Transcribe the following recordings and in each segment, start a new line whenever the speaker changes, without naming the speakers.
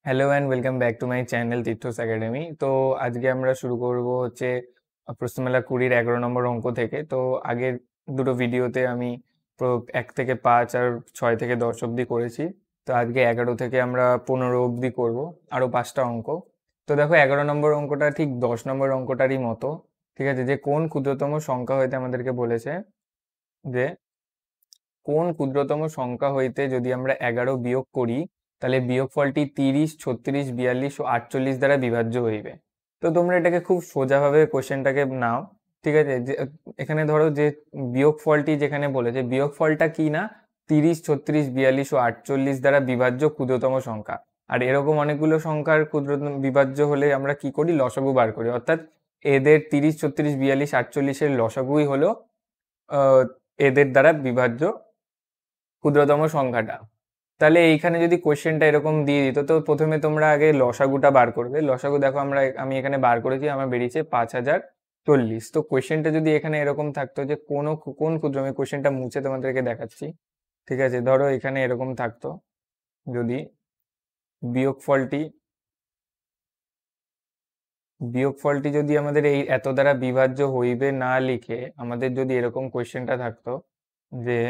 Hello and welcome back to my channel Tirthas academy. তো আজকে আমরা শুরু করব হচ্ছে প্রশ্নমেলা 20-র 11 নম্বর অঙ্ক থেকে। তো আগের দুটো ভিডিওতে আমি 1 থেকে 5 আর 6 থেকে 10 অবধি করেছি। তো আজকে 11 থেকে আমরা 15 অবধি করব, আরও 5টা অঙ্ক। তো দেখো 11 নম্বর অঙ্কটা ঠিক 10 নম্বর অঙ্কটারই মতো, ঠিক আছে? যে কোন ক্ষুদ্রতম সংখ্যা হইতে আমাদেরকে বলেছে যে কোন ক্ষুদ্রতম সংখ্যা হইতে যদি আমরা 11 বিয়োগ করি তাহলে বিয়োগফলটি 30, 36, 42 ও 48 দ্বারা বিভাজ্য হইবে। তো তোমরা এটাকে খুব সোজাভাবে কোশ্চেনটাকে নাও, ঠিক আছে? যে এখানে ধরো যে বিয়োগফলটি যেখানে বলেছে, বিয়োগফলটা কি না 30, 36, 42 ও 48 দ্বারা বিভাজ্য ক্ষুদ্রতম সংখ্যা। আর এরকম অনেকগুলো সংখ্যার ক্ষুদ্রতম বিভাজ্য হলে আমরা কি করি, লসাগু বার করি। অর্থাৎ এদের 30, 36, 42, 48-এর লসাগুই হলো এদের দ্বারা বিভাজ্য ক্ষুদ্রতম সংখ্যাটা। তাহলে এইখানে যদি কোশ্চেনটা এরকম দিয়ে দিত, তো প্রথমে তোমরা আগে লসাগুটা বার করবে। লসাগু দেখো আমি এখানে বার করেছি, আমার বেরিয়েছে 5040। তো কোশ্চেনটা যদি এখানে এরকম থাকতো যে কোন ক্ষুদ্র, আমি কোশ্চেনটা মুছে তোমাদেরকে দেখাচ্ছি, ঠিক আছে? ধরো এখানে এরকম থাকতো, যদি বিয়োগফলটি বিয়োগফলটি যদি আমাদের এই এত দ্বারা বিভাজ্য হইবে না লিখে আমাদের যদি এরকম কোশ্চেনটা থাকতো যে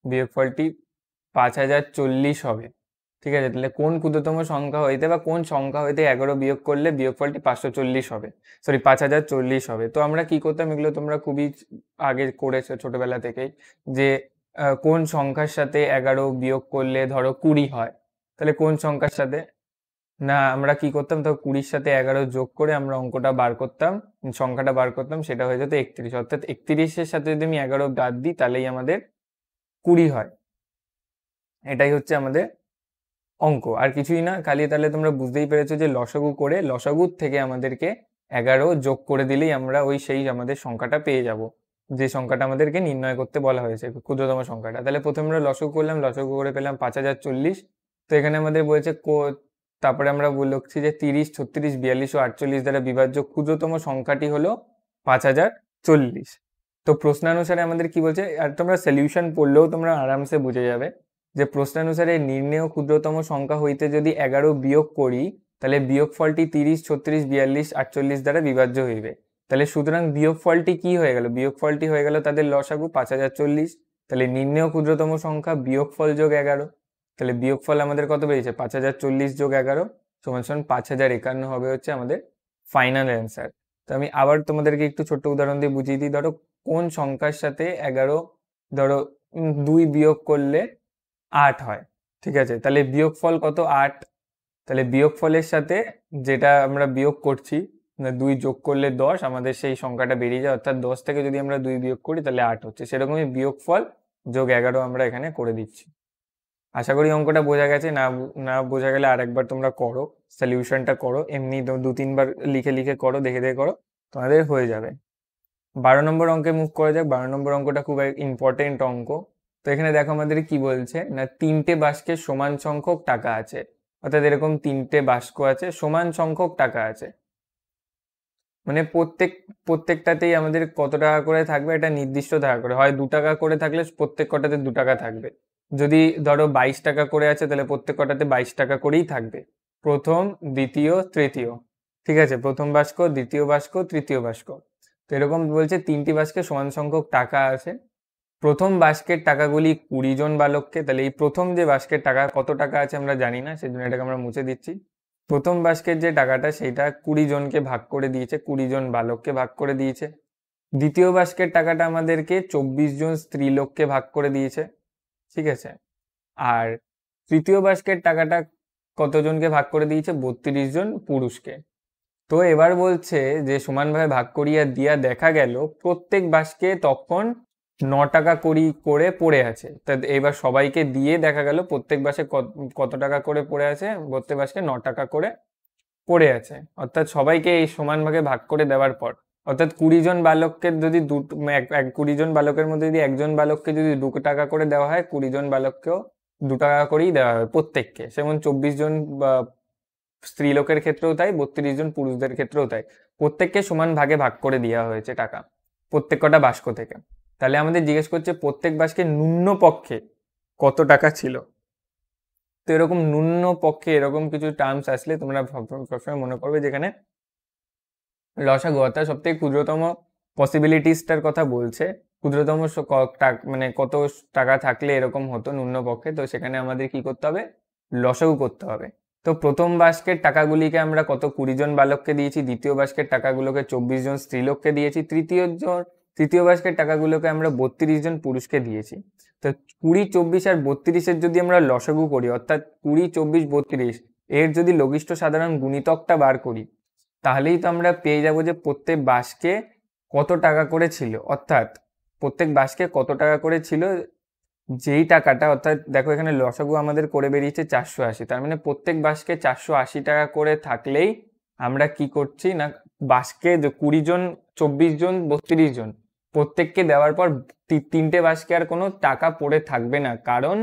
বিয়োগফলটি 5040 হবে, ঠিক আছে? তাহলে কোন ক্ষুদ্রতম সংখ্যা হইতে বা কোন সংখ্যা হইতে 11 বিয়োগ করলে বিয়োগফলটি 540 হবে, সরি 5040 হবে। তো আমরা কি করতাম, এগুলো তোমরা খুবই আগে করেছো ছোটবেলা থেকেই, যে কোন সংখ্যার সাথে 11 বিয়োগ করলে ধরো 20 হয়, তাহলে কোন সংখ্যার সাথে, না আমরা কি করতাম, তো 20-র সাথে 11 যোগ করে আমরা অঙ্কটা বার করতাম, সংখ্যাটা বার করতাম, সেটা হয়ে যেত 31। অর্থাৎ 31-এর সাথে যদি আমি 11 বাদ দিই তাহলেই আমাদের 20 হয়। এটাই হচ্ছে আমাদের অঙ্ক, আর কিছুই না। খালি তাহলে তোমরা বুঝতেই পেরেছো যে লসাগু করে লসাগুর থেকে আমাদেরকে 11 যোগ করে দিলেই আমরা সেই আমাদের সংখ্যাটা পেয়ে যাব, যে সংখ্যাটা আমাদেরকে নির্ণয় করতে বলা হয়েছে, ক্ষুদ্রতম সংখ্যাটা। তাহলে প্রথমে আমরা লসাগু করলাম, লসাগু করে পেলাম 5040। তো এখানে আমাদের বলেছে তারপরে আমরা বলছি যে 30, 36, 42 ও 48 দ্বারা বিভাজ্য ক্ষুদ্রতম সংখ্যাটি হলো 5040। তো প্রশ্নানুসারে আমাদের কি বলছে, আর তোমরা সলিউশন পড়লেও তোমরা আরামসে বুঝে যাবে যে প্রশ্নানুসারে নির্ণেয় ক্ষুদ্রতম সংখ্যা হইতে যদি 11 বিয়োগ করি তাহলে বিয়োগফলটি 30, 36, 42, 48 দ্বারা বিভাজ্য হইবে। তাহলে সুতরাং বিয়োগফলটি কি হয়ে গেল, বিয়োগফলটি হয়ে গেল তাদের লসাগু 5040। তাহলে নির্ণেয় ক্ষুদ্রতম সংখ্যা বিয়োগফল যোগ 11, তাহলে বিয়োগফল আমাদের কত বেরিয়েছে, 5040 যোগ 11 সমান সমান 5051 হবে হচ্ছে আমাদের ফাইনাল অ্যান্সার। তো আমি আবার তোমাদেরকে একটু ছোট্ট উদাহরণ দিয়ে বুঝিয়ে দিই। ধরো কোন সংখ্যার সাথে 11 ধরো 2 বিয়োগ করলে 8 হয়, ঠিক আছে? তাহলে বিয়োগফল কত, 8। তাহলে বিয়োগফলের সাথে যেটা আমরা বিয়োগ করছি, 2 যোগ করলে 10, আমাদের সেই সংখ্যাটা বেরিয়ে যায়। অর্থাৎ 10 থেকে যদি আমরা 2 বিয়োগ করি তাহলে 8 হচ্ছে। সেরকমই বিয়োগফল যোগ 11 আমরা এখানে করে দিচ্ছি। আশা করি অঙ্কটা বোঝা গেছে। না না বোঝা গেলে আরেকবার তোমরা করো, সলিউশনটা করো, এমনি 2-3 বার লিখে লিখে করো, দেখে দেখে করো, তোমাদের হয়ে যাবে। 12 নম্বর অঙ্কে মুভ করা যাক। 12 নম্বর অঙ্কটা খুব ইম্পর্টেন্ট অঙ্ক। তো এখানে দেখো আমাদের কি বলছে, না 3টে বাস্কের সমান সংখ্যক টাকা আছে। অর্থাৎ এরকম 3টে বাস্ক আছে, সমান সংখ্যক টাকা আছে, মানে প্রত্যেকটাতেই আমাদের কত টাকা করে থাকবে, এটা নির্দিষ্ট টাকা করে হয়। 2 টাকা করে থাকলে প্রত্যেক কটাতে 2 টাকা থাকবে। যদি ধরো 22 টাকা করে আছে তাহলে প্রত্যেক কটাতে 22 টাকা করেই থাকবে, প্রথম, দ্বিতীয়, তৃতীয়, ঠিক আছে? প্রথম বাস্ক, দ্বিতীয় বাস্ক, তৃতীয় বাস্ক। তো এরকম বলছে 3টি বাস্কে সমান সংখ্যক টাকা আছে। প্রথম বাস্কের টাকাগুলি 20 জন বালককে, তাহলে এই প্রথম যে বাস্কের টাকা কত টাকা আছে আমরা জানি না, সেজন্য এটাকে আমরা মুছে দিচ্ছি। প্রথম বাস্কের যে টাকাটা সেটা 20 জনকে ভাগ করে দিয়েছে, 20 জন বালককে ভাগ করে দিয়েছে। দ্বিতীয় বাস্কের টাকাটা আমাদেরকে 24 জন স্ত্রীলোককে ভাগ করে দিয়েছে, ঠিক আছে? আর তৃতীয় বাস্কের টাকাটা কতজনকে ভাগ করে দিয়েছে, 32 জন পুরুষকে। তো এবার বলছে যে সমানভাবে ভাগ করিয়া দিয়া দেখা গেল প্রত্যেক বাস্কে তখন 9 টাকা করে পড়ে আছে। তা এবার সবাইকে দিয়ে দেখা গেল প্রত্যেক বাসে কত টাকা করে পড়ে আছে, প্রত্যেক বাসকে 9 টাকা করে পড়ে আছে। অর্থাৎ সবাইকে এই সমান ভাগে ভাগ করে দেওয়ার পর, অর্থাৎ 20 জন বালককে যদি 20 জন বালকের মধ্যে যদি একজন বালককে যদি 2 টাকা করে দেওয়া হয়, 20 জন বালককেও 2 টাকা করেই দেওয়া হবে প্রত্যেককে। যেমন 24 জন স্ত্রীলোকের ক্ষেত্রেও তাই, 32 জন পুরুষদের ক্ষেত্রেও তাই, প্রত্যেককে সমান ভাগে ভাগ করে দেওয়া হয়েছে টাকা প্রত্যেক কটা বাস্ক থেকে। তাহলে আমাদের জিজ্ঞেস করছে প্রত্যেক বাস্কে ন্যূনপক্ষে কত টাকা ছিল। তো এরকম ন্যূন পক্ষে এরকম কিছু টার্মস আসলে তোমরা সবসময় মনে করবে যেখানে লসাগু অর্থাৎ সব থেকে ক্ষুদ্রতম পসিবিলিটিসটার কথা বলছে, ক্ষুদ্রতম মানে কত টাকা থাকলে এরকম হতো ন্যূন পক্ষে, তো সেখানে আমাদের কি করতে হবে, লসাগু করতে হবে। তো প্রথম বাস্কের টাকাগুলিকে আমরা কত 20 জন বালককে দিয়েছি, দ্বিতীয় বাস্কের টাকাগুলোকে 24 জন স্ত্রীলোককে দিয়েছি, তৃতীয় বাস্কের টাকাগুলোকে আমরা 32 জন পুরুষকে দিয়েছি। তো 20, 24 আর 32-এর যদি আমরা লসাগু করি, অর্থাৎ 20, 24, 32 এর যদি লঘিষ্ঠ সাধারণ গুণিতকটা বার করি, তাহলেই তো আমরা পেয়ে যাবো যে প্রত্যেক বাসকে কত টাকা করে ছিল, অর্থাৎ প্রত্যেক বাসকে কত টাকা করে ছিল, যেই টাকাটা, অর্থাৎ দেখো এখানে লসাগু আমাদের করে বেরিয়েছে 480, তার মানে প্রত্যেক বাসকে 480 টাকা করে থাকলেই আমরা কি করছি না, বাসকে 20 জন, 24 জন, 32 জন প্রত্যেককে দেওয়ার পর তিনটে বাসকে আর কোনো টাকা পড়ে থাকবে না, কারণ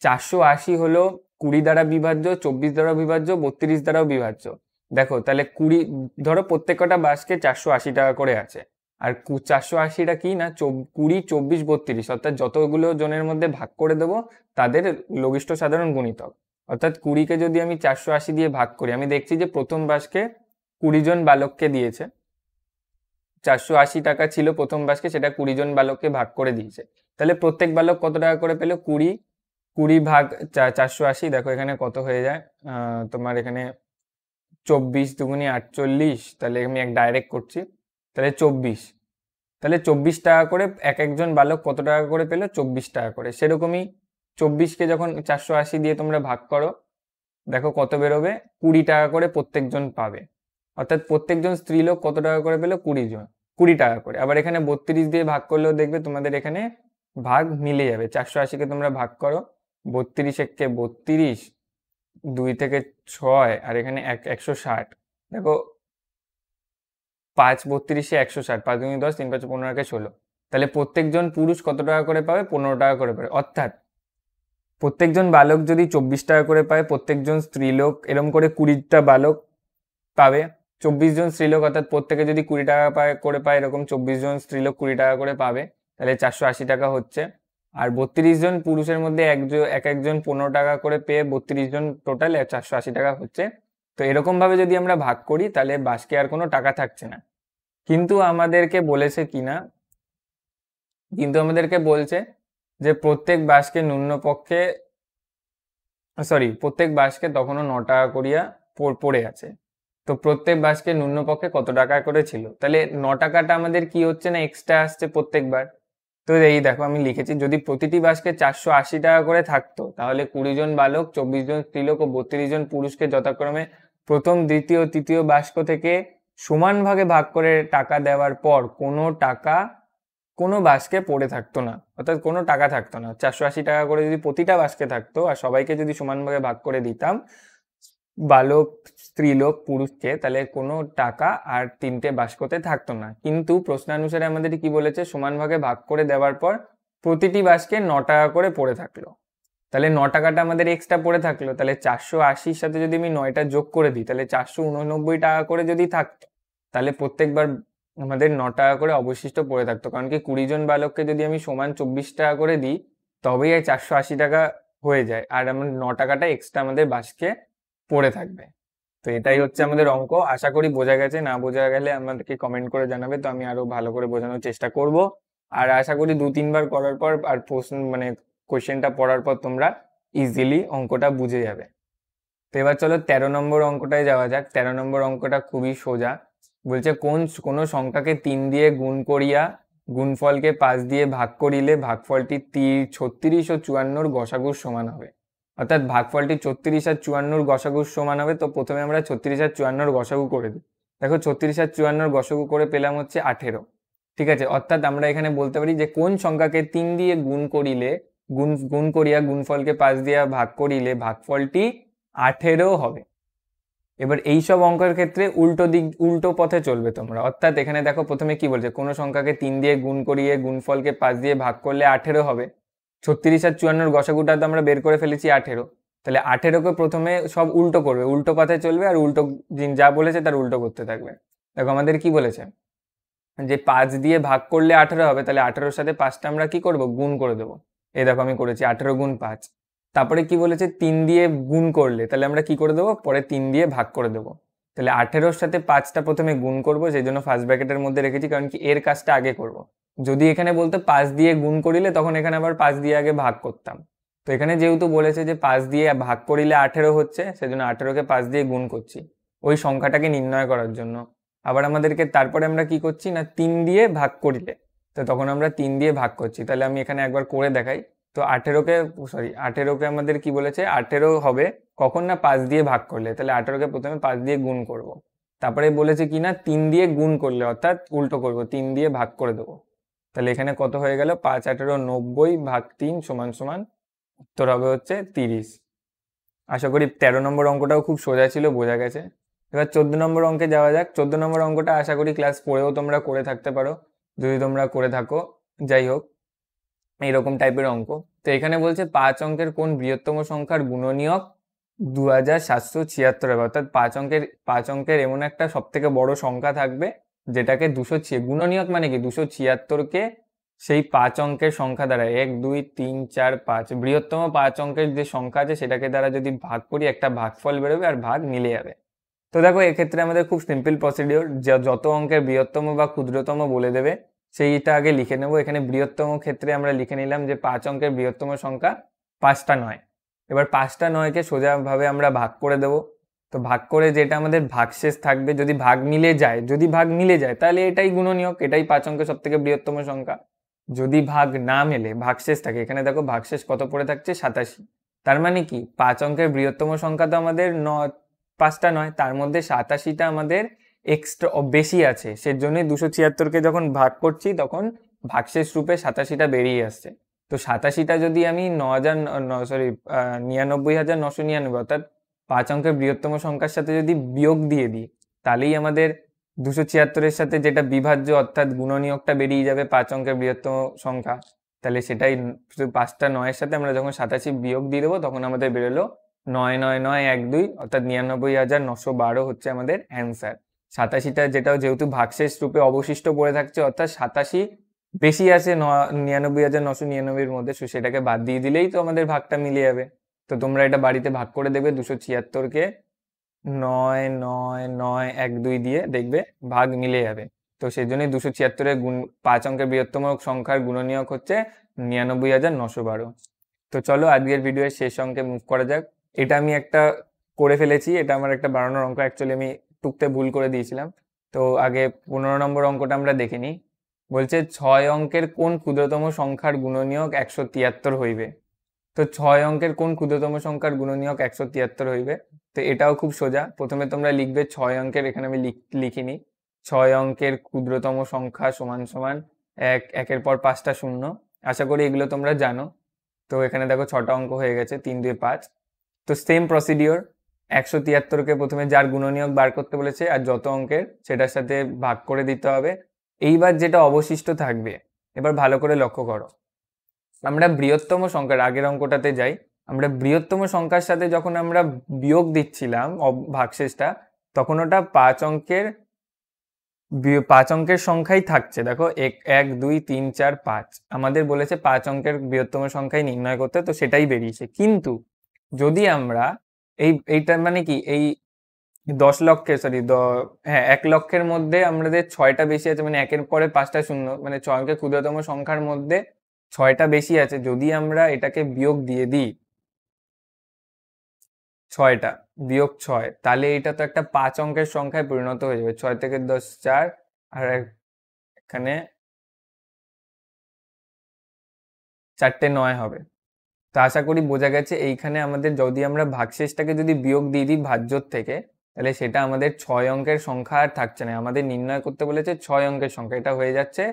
480 হলো 20 দ্বারা বিভাজ্য, 24 দ্বারা বিভাজ্য, 32 দ্বারাও বিভাজ্য। দেখো তাহলে 20, ধরো প্রত্যেক কটা বাসকে 480 টাকা করে আছে, আর 480টা কি না 20, 24, 32 অর্থাৎ যতগুলো জনের মধ্যে ভাগ করে দেবো তাদের লঘিষ্ঠ সাধারণ গুণিতক। অর্থাৎ 20কে যদি আমি 480 দিয়ে ভাগ করি, আমি দেখছি যে প্রথম বাসকে 20 জন বালককে দিয়েছে, 480 টাকা ছিল প্রথম বাসকে, সেটা 20 জন বালককে ভাগ করে দিয়েছে। তাহলে প্রত্যেক বালক কত টাকা করে পেলো, 20 ভাগ 480, দেখো এখানে কত হয়ে যায়, তোমার এখানে 24 দুগুণে 48, তাহলে আমি ডাইরেক্ট করছি, তাহলে 24, তাহলে 24 টাকা করে এক একজন বালক কত টাকা করে পেলো, 24 টাকা করে। সেরকমই 24কে যখন 480 দিয়ে তোমরা ভাগ করো, দেখো কত বেরোবে, 20 টাকা করে প্রত্যেকজন পাবে, অর্থাৎ প্রত্যেকজন স্ত্রীলোক কত টাকা করে পেলো, 20 টাকা করে। আবার এখানে 32 দিয়ে ভাগ করলেও দেখবে তোমাদের এখানে ভাগ মিলে যাবে, 480কে তোমরা ভাগ করো, 32 একে 32, 2 থেকে 6, আর এখানে 160, দেখো 5, 32, 160, 5 দুগুণে 10, 3, 5, 15, 16, তাহলে প্রত্যেকজন পুরুষ কত টাকা করে পাবে, 15 টাকা করে পাবে। অর্থাৎ প্রত্যেকজন বালক যদি 24 টাকা করে পায়, প্রত্যেকজন স্ত্রীলোক এরকম করে 20টা বালক পাবে, 24 জন স্ত্রীলোক, অর্থাৎ প্রত্যেকে যদি 20 টাকা করে পায়, এরকম 24 জন স্ত্রীলোক 20 টাকা করে পাবে, তাহলে 480 টাকা হচ্ছে। আর 32 জন পুরুষের মধ্যে এক একজন 15 টাকা করে পেয়ে 32 জন টোটাল 480 টাকা হচ্ছে। তো এরকম ভাবে যদি আমরা ভাগ করি তাহলে বাসকে আর কোনো টাকা থাকছে না। কিন্তু আমাদেরকে বলেছে কিনা, কিন্তু আমাদেরকে বলছে যে প্রত্যেক বাসকে ন্যূনপক্ষে, প্রত্যেক বাসকে তখনও 9 টাকা করিয়া পড়ে আছে। তো প্রত্যেক বাসকে ন্যূনপক্ষে কত টাকা করে ছিল, তাহলে 9 টাকাটা আমাদের কি হচ্ছে না, এক্সট্রা আসছে প্রত্যেকবার। তো এই দেখো আমি লিখেছি, যদি প্রতিটি বাসকে 480 টাকা করে থাকতো, তাহলে 20 জন বালক, 24 জন স্ত্রীলোক ও 32 জন পুরুষকে যথাক্রমে প্রথম, দ্বিতীয়, তৃতীয় বাস্ক থেকে সমান ভাগে ভাগ করে টাকা দেওয়ার পর কোনো বাসকে পড়ে থাকতো না, অর্থাৎ কোনো টাকা থাকতো না। 480 টাকা করে যদি প্রতিটা বাসকে থাকতো আর সবাইকে যদি সমান ভাগে ভাগ করে দিতাম, বালক, স্ত্রীলোক, পুরুষকে, তাহলে কোনো টাকা আর তিনটে বাস্কতে থাকতো না। কিন্তু প্রশ্নানুসারে আমাদের কি বলেছে, সমান ভাগে ভাগ করে দেওয়ার পর প্রতিটি বাসকে 9 টাকা করে পড়ে থাকলো, তাহলে 9 টাকাটা আমাদের এক্সট্রা পড়ে থাকলো। তাহলে 480-র সাথে যদি আমি 9টা যোগ করে দিই, তাহলে 489 টাকা করে যদি থাকতো, তাহলে প্রত্যেকবার আমাদের 9 টাকা করে অবশিষ্ট পড়ে থাকতো। কারণ কি 20 জন বালককে যদি আমি সমান 24 টাকা করে দিই, তবেই 480 টাকা হয়ে যায়, আর আমার 9 টাকাটা এক্সট্রা আমাদের বাসকে পড়ে থাকবে। তো এটাই হচ্ছে আমাদের অঙ্ক। আশা করি বোঝা গেছে, না বোঝা গেলে আমাদেরকে কমেন্ট করে জানাবে, তো আমি আরো ভালো করে বোঝানোর চেষ্টা করব। আর আশা করি 2-3 বার করার পর আর প্রশ্ন মানে কোয়েশ্চেনটা পড়ার পর তোমরা ইজিলি অঙ্কটা বুঝে যাবে। তো এবার চলো 13 নম্বর অঙ্কটায় যাওয়া যাক। 13 নম্বর অঙ্কটা খুবই সোজা। বলছে কোনো সংখ্যাকে 3 দিয়ে গুণ করিয়া গুণফলকে 5 দিয়ে ভাগ করিলে ভাগফলটি 36 ও 54 গসাগুর সমান হবে। অর্থাৎ ভাগফলটি 36 আর 54 গসাগুর সমান হবে। তো প্রথমে আমরা 36 আর 54 গসাগু করে দিই। দেখো 36 আর 54 গসাগু করে পেলাম হচ্ছে 18। ঠিক আছে, অর্থাৎ আমরা এখানে বলতে পারি যে কোন সংখ্যাকে 3 দিয়ে গুণ করিলে গুণ করিয়া গুণফলকে 5 দিয়ে ভাগ করিলে ভাগফলটি 18 হবে। এবার এইসব অঙ্কের ক্ষেত্রে উল্টো পথে চলবে তোমরা। অর্থাৎ এখানে দেখো প্রথমে কি বলছে, কোনো সংখ্যাকে 3 দিয়ে গুণ করিয়ে গুণফলকে 5 দিয়ে ভাগ করলে 18 হবে। 36 আর 54 গসাগুটা তো আমরা বের করে ফেলেছি 18। তাহলে 18কে প্রথমে সব উল্টো করবে, উল্টো পথে চলবে, আর উল্টো যা বলেছে তার উল্টো করতে থাকবে। দেখো আমাদের কি বলেছে যে 5 দিয়ে ভাগ করলে 18 হবে, তাহলে 18-র সাথে 5টা আমরা কি করব, গুণ করে দেবো। এই দেখো আমি করেছি 18 গুণ 5। তারপরে কি বলেছে 3 দিয়ে গুণ করলে, তাহলে আমরা কি করে দেবো, পরে 3 দিয়ে ভাগ করে দেবো। তাহলে 18-র সাথে 5টা প্রথমে গুণ করবো, সেই জন্য ফার্স্ট ব্র্যাকেটের মধ্যে রেখেছি, কারণ কি এর কাজটা আগে করব। যদি এখানে বলতো 5 দিয়ে গুণ করিলে, তখন এখানে আবার 5 দিয়ে আগে ভাগ করতাম। তো এখানে যেহেতু বলেছে যে 5 দিয়ে ভাগ করিলে 18 হচ্ছে, সেজন্য 18কে 5 দিয়ে গুণ করছি ওই সংখ্যাটাকে নির্ণয় করার জন্য। আবার আমাদেরকে তারপরে আমরা কি করছি না, 3 দিয়ে ভাগ করিলে, তো তখন আমরা 3 দিয়ে ভাগ করছি। তাহলে আমি এখানে একবার করে দেখাই। তো 18কে আমাদের কি বলেছে, 18 হবে কখন না 5 দিয়ে ভাগ করলে। তাহলে 18কে প্রথমে 5 দিয়ে গুণ করব। তারপরে বলেছে কি না 3 দিয়ে গুণ করলে, অর্থাৎ উল্টো করব, 3 দিয়ে ভাগ করে দেবো। তাহলে এখানে কত হয়ে গেল, 5 18 90 ভাগ 3 সমান সমান উত্তর হবে হচ্ছে 30। আশা করি 13 নম্বর অঙ্কটাও খুব সোজা ছিল, বোঝা গেছে। এবার 14 নম্বর অঙ্কে যাওয়া যাক। 14 নম্বর অঙ্কটা আশা করি ক্লাস 4এও তোমরা করে থাকতে পারো, যদি তোমরা করে থাকো। যাই হোক, এইরকম টাইপের অঙ্ক। তো এখানে বলছে 5 অঙ্কের কোন বৃহত্তম সংখ্যার গুণনীয়ক 2776 হবে, অর্থাৎ 5 অঙ্কের এমন একটা সব থেকে বড় সংখ্যা থাকবে যেটাকে 200 গুণনীয়ক মানে কি 276কে সেই 5 অঙ্কের সংখ্যা দ্বারা 1 2 3 4 5 বৃহত্তম 5 অঙ্কের যে সংখ্যা আছে সেটাকে দ্বারা যদি ভাগ করি, একটা ভাগফল বেরোবে আর ভাগ মিলে যাবে। তো দেখো এক্ষেত্রে আমাদের খুব সিম্পল প্রসিডিওর, যত অঙ্কের বৃহত্তম বা ক্ষুদ্রতম বলে দেবে সেইটা আগে লিখে নেব। এখানে বৃহত্তম ক্ষেত্রে আমরা লিখে নিলাম যে 5 অঙ্কের বৃহত্তম সংখ্যা 5টা 9। এবার 5টা 9কে সোজাভাবে আমরা ভাগ করে দেব। তো ভাগ করে যেটা আমাদের ভাগশেষ থাকবে, যদি ভাগ মিলে যায় তাহলে এটাই গুণনীয়ক, এটাই 5 অঙ্কের সব থেকে বৃহত্তম সংখ্যা। যদি ভাগ না মেলে, ভাগশেষ থাকে, এখানে দেখো ভাগশেষ কত পড়ে থাকছে 87। তার মানে কি 5 অঙ্কের বৃহত্তম সংখ্যা তো আমাদের 5টা 9, তার মধ্যে 87টা আমাদের এক্সট্রা বেশি আছে, সেজন্যই 276কে যখন ভাগ করছি তখন ভাগশেষ রূপে 87টা বেরিয়ে আসছে। তো 87টা যদি আমি 99,999 অর্থাৎ 5 অঙ্কের বৃহত্তম সংখ্যার সাথে যদি বিয়োগ দিয়ে দিই, তাহলেই আমাদের 276-এর সাথে যেটা বিভাজ্য অর্থাৎ গুণনীয়কটা বেরিয়ে যাবে 5 অঙ্কের বৃহত্তম সংখ্যা। তাহলে সেটাই 5টা 9-এর সাথে আমরা যখন 87 বিয়োগ দিয়ে দেবো, তখন আমাদের বেরোলো 99912, অর্থাৎ 99,912 হচ্ছে আমাদের অ্যান্সার। 87টা যেটাও যেহেতু ভাগশেষ রূপে অবশিষ্ট পড়ে থাকছে, অর্থাৎ 87 বেশি আছে 99,999-এর মধ্যে, সেটাকে বাদ দিয়ে দিলেই তো আমাদের ভাগটা মিলে যাবে। তো তোমরা এটা বাড়িতে ভাগ করে দেবে, 276কে 99912 দিয়ে দেখবে ভাগ মিলে যাবে। তো সেই জন্যই 276-এর 5 অঙ্কের বৃহত্তম সংখ্যার গুণনীয়ক হচ্ছে 99,912। তো চলো আজকের ভিডিওর শেষ অঙ্কে মুভ করা যাক। এটা আমি একটা করে ফেলেছি, এটা আমার একটা বাড়ানোর অঙ্ক, অ্যাকচুয়ালি আমি টুকতে ভুল করে দিয়েছিলাম। তো আগে 15 নম্বর অঙ্কটা আমরা দেখে নিই। বলছে 6 অঙ্কের কোন ক্ষুদ্রতম সংখ্যার গুণনীয়ক 173 হইবে। তো 6 অঙ্কের কোন ক্ষুদ্রতম সংখ্যার গুণনীয়ক 173 হইবে। তো এটাও খুব সোজা, প্রথমে তোমরা লিখবে 6 অঙ্কের, এখানে আমি লিখিনি, 6 অঙ্কের ক্ষুদ্রতম সংখ্যা সমান সমান 1, 1-এর পর 5টা শূন্য। আশা করি এগুলো তোমরা জানো। তো এখানে দেখো 6টা অঙ্ক হয়ে গেছে, 3 2 5। তো সেম প্রসিডিওর, 173কে প্রথমে যার গুণনীয়ক বার করতে বলেছে আর যত অঙ্কের সেটার সাথে ভাগ করে দিতে হবে। এইবার যেটা অবশিষ্ট থাকবে, এবার ভালো করে লক্ষ্য করো, আমরা বৃহত্তম সংখ্যার আগের অঙ্কটাতে যাই, আমরা বৃহত্তম সংখ্যার সাথে যখন আমরা বিয়োগ দিচ্ছিলাম ভাগশেষটা, তখন ওটা 5 অঙ্কের সংখ্যাই থাকছে। দেখো 1 2 3 4 5 আমাদের বলেছে 5 অঙ্কের বৃহত্তম সংখ্যাই নির্ণয় করতে, তো সেটাই বেরিয়েছে। কিন্তু যদি আমরা এইটা মানে কি এই 10 লক্ষের হ্যাঁ 1 লক্ষের মধ্যে আমাদের 6টা বেশি আছে, মানে 1-এর পরে 5টা শূন্য, মানে 6 অঙ্কের ক্ষুদ্রতম সংখ্যার মধ্যে 6টা বেশি আছে। যদি আমরা এটাকে বিয়োগ দিয়ে দিই 6টা বিয়োগ 6, তাহলে এটা তো একটা 5 অঙ্কের সংখ্যায় পরিণত হয়ে যাবে। 6 থেকে 10 4, আর এখানে 4টে 9 হবে। তো আশা করি বোঝা গেছে। এইখানে আমাদের যদি আমরা ভাগশেষটাকে যদি বিয়োগ দিয়ে দিই ভাজ্যর থেকে, তাহলে সেটা আমাদের 6 অঙ্কের সংখ্যা আর থাকছে না, আমাদের নির্ণয় করতে বলেছে 6 অঙ্কের সংখ্যা, এটা হয়ে যাচ্ছে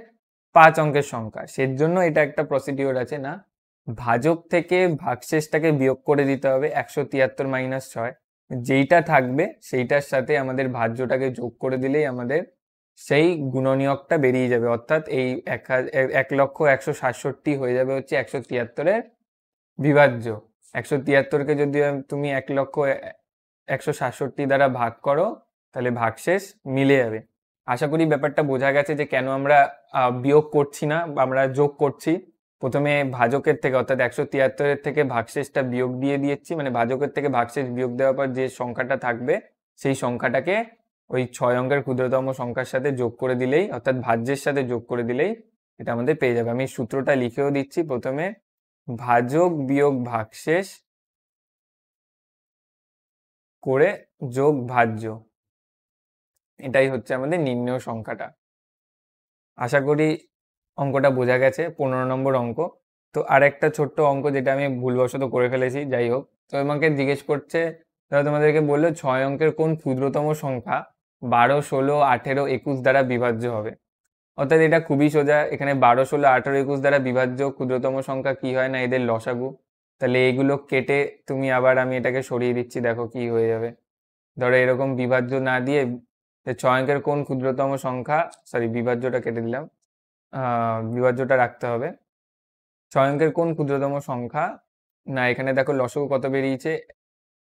5 অঙ্কের সংখ্যা। সেজন্য এটা একটা প্রসিডিওর আছে না, ভাজক থেকে ভাগশেষটাকে বিয়োগ করে দিতে হবে 173 - 6, যেইটা থাকবে সেইটার সাথে আমাদের ভাজ্যটাকে যোগ করে দিলেই আমাদের সেই গুণনীয়কটা বেরিয়ে যাবে, অর্থাৎ এই 1,01,67 হয়ে যাবে হচ্ছে 173-এর বিভাজ্য। 173-কে যদি তুমি 1,01,67 দ্বারা ভাগ করো, তাহলে ভাগশেষ মিলে যাবে। আশা করি ব্যাপারটা বোঝা গেছে যে কেন আমরা বিয়োগ করছি না বা আমরা যোগ করছি। প্রথমে ভাজকের থেকে অর্থাৎ 173 থেকে ভাগশেষটা বিয়োগ দিয়ে দিয়েছি, মানে ভাজকের থেকে ভাগশেষ বিয়োগ দেওয়ার পর যে সংখ্যাটা থাকবে সেই সংখ্যাটাকে ওই 6 অঙ্কের ক্ষুদ্রতম সংখ্যার সাথে যোগ করে দিলেই, অর্থাৎ ভাজ্যের সাথে যোগ করে দিলেই এটা আমাদের পেয়ে যাবে। আমি সূত্রটা লিখেও দিচ্ছি, প্রথমে ভাজক বিয়োগ ভাগশেষ করে যোগ ভাজ্য, এটাই হচ্ছে আমাদের নির্ণেয় সংখ্যাটা। আশা করি অঙ্কটা বোঝা গেছে, 15 নম্বর অঙ্ক। তো আর একটা ছোট্ট অঙ্ক যেটা আমি ভুলবশত করে ফেলেছি, যাই হোক। তো আমাকে জিজ্ঞেস করছে, তাহলে তোমাদেরকে বললো 6 অঙ্কের কোন ক্ষুদ্রতম সংখ্যা 12, 16, 18, 21 দ্বারা বিভাজ্য হবে। অর্থাৎ এটা খুবই সোজা, এখানে 12, 16, 18, 21 দ্বারা বিভাজ্য ক্ষুদ্রতম সংখ্যা কি হয় না, এদের লসাগু। তাহলে এইগুলো কেটে তুমি আবার, আমি এটাকে সরিয়ে দিচ্ছি, দেখো কি হয়ে যাবে। ধরো এরকম বিভাজ্য না দিয়ে 6 অঙ্কের কোন ক্ষুদ্রতম সংখ্যা, সরি বিভাজ্যটা কেটে দিলাম, বিভাজ্যটা রাখতে হবে। 6 অঙ্কের কোন ক্ষুদ্রতম সংখ্যা, না এখানে দেখো লসাগু কত বেরিয়েছে,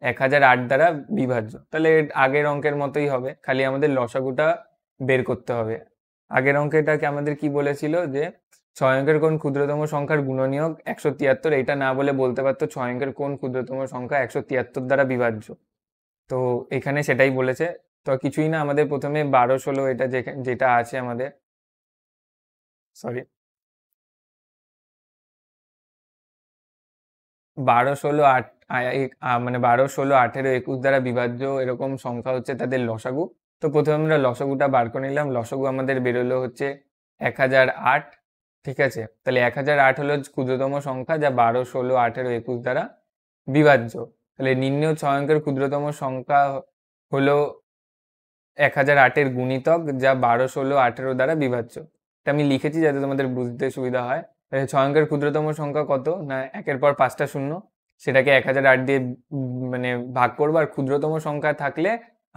1008 দ্বারা বিভাজ্য। তাহলে আগের অঙ্কের মতোই হবে, খালি আমাদের লসাগুটা বের করতে হবে। আগের অঙ্কেটাকে আমাদের কি বলেছিল যে 6 অঙ্কের কোন ক্ষুদ্রতম সংখ্যার গুণনীয়ক 173, এটা না বলে বলতে পারতো 6 অঙ্কের কোন ক্ষুদ্রতম সংখ্যা 173 দ্বারা বিভাজ্য। তো এখানে সেটাই বলেছে। তো কিছুই না, আমাদের প্রথমে 12, 16 এটা যেটা আছে আমাদের, সরি 12, 16, 8, মানে 12, 16, 18, 21 দ্বারা বিভাজ্য এরকম সংখ্যা হচ্ছে তাদের লসাগু। তো প্রথমে আমরা লসাগুটা বার করে নিলাম। লসাগু আমাদের বেরোলো হচ্ছে 1008, ঠিক আছে। তাহলে 1008 হলো ক্ষুদ্রতম সংখ্যা যা 12, 16, 18, 21 দ্বারা বিভাজ্য। তাহলে নির্ণেয় 6 অঙ্কের ক্ষুদ্রতম সংখ্যা হলো 1008-এর গুণিতক যা 12, 16, 18 দ্বারা বিভাজ্য। এটা আমি লিখেছি যাতে তোমাদের বুঝতে সুবিধা হয়। 6 অঙ্কের ক্ষুদ্রতম সংখ্যা কত না, একের পর 5টা শূন্য, সেটাকে 1008 দিয়ে মানে ভাগ করবো। আর ক্ষুদ্রতম সংখ্যা থাকলে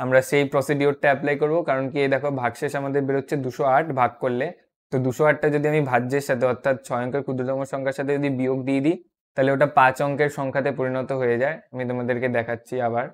আমরা সেই প্রসিডিওরটা অ্যাপ্লাই করবো, কারণ কি দেখো ভাগশেষ আমাদের বেরোচ্ছে 208 ভাগ করলে। তো 208টা যদি আমি ভাজ্যের সাথে অর্থাৎ 6 অঙ্কের ক্ষুদ্রতম সংখ্যার সাথে যদি বিয়োগ দিয়ে দিই, তাহলে ওটা 5 অঙ্কের সংখ্যাতে পরিণত হয়ে যায়। আমি তোমাদেরকে দেখাচ্ছি আবার,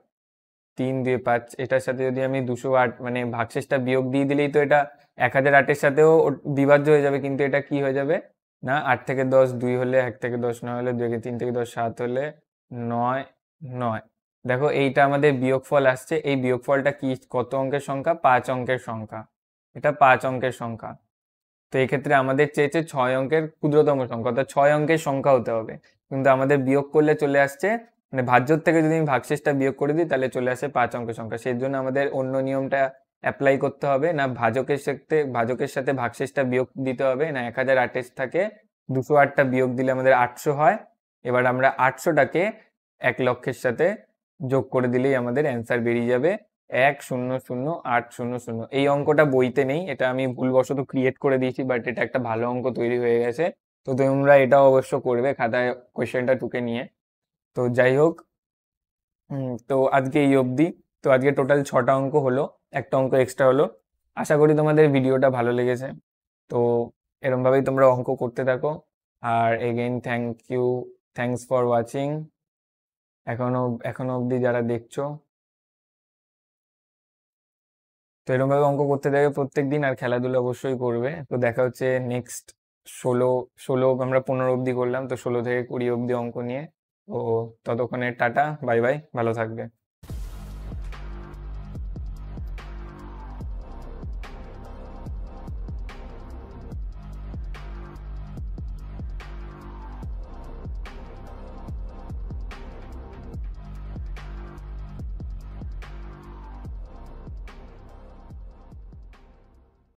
3, 2, 5, এটার সাথে যদি আমি 208 মানে ভাগশেষটা বিয়োগ দিয়ে দিলেই তো এটা 1008-এর সাথেও বিভাজ্য হয়ে যাবে। কিন্তু এটা কি হয়ে যাবে না, 8 থেকে 10 2 হলে, 1 থেকে 10 9 হলে, 2 থেকে 3 থেকে 10 7 হলে 9 9। দেখো এইটা আমাদের বিয়োগফল আসছে। এই বিয়োগফলটা কি, কত অঙ্কের সংখ্যা, 5 অঙ্কের সংখ্যা। এটা 5 অঙ্কের সংখ্যা। তো এক্ষেত্রে আমাদের চেয়েছে 6 অঙ্কের ক্ষুদ্রতম সংখ্যা, অর্থাৎ 6 অঙ্কের সংখ্যা হতে হবে। কিন্তু আমাদের বিয়োগ করলে চলে আসছে, মানে ভাজ্যর থেকে যদি আমি ভাগশেষটা বিয়োগ করে দিই তাহলে চলে আসে 5 অঙ্কের সংখ্যা। সেই জন্য আমাদের অন্য নিয়মটা অ্যাপ্লাই করতে হবে, না ভাজকের সাথে ভাগশেষটা বিয়োগ দিতে হবে, না 1028 থাকে 208টা বিয়োগ দিলে আমাদের 800 হয়। এবার আমরা 800টাকে 1 লক্ষের সাথে যোগ করে দিলেই আমাদের অ্যান্সার বেরিয়ে যাবে 100800। এই অঙ্কটা বইতে নেই, এটা আমি ভুলবশত ক্রিয়েট করে দিয়েছি, বাট এটা একটা ভালো অঙ্ক তৈরি হয়ে গেছে। তো তোমরা এটাও অবশ্য করবে খাতায় কোয়েশ্চেনটা টুকে নিয়ে। তো যাই হোক, তো আজকে এই অবধি। তো আজকে টোটাল 6টা অঙ্ক হলো, একটা অঙ্ক এক্সট্রা হলো। আশা করি তোমাদের ভিডিওটা ভালো লেগেছে। তো এরমভাবেই তোমরা অঙ্ক করতে থাকো। আর এগেইন থ্যাংকস ফর ওয়াচিং। এখনো অবধি যারা দেখছো, তো এরকমভাবে অঙ্ক করতে থাকবে প্রত্যেকদিন, আর খেলাধুলা অবশ্যই করবে। তো দেখা হচ্ছে নেক্সট 16 আমরা 15 অবধি করলাম, তো 16 থেকে 20 অবধি অঙ্ক নিয়ে। তো ততক্ষণে টাটা, বাই বাই, ভালো থাকবে।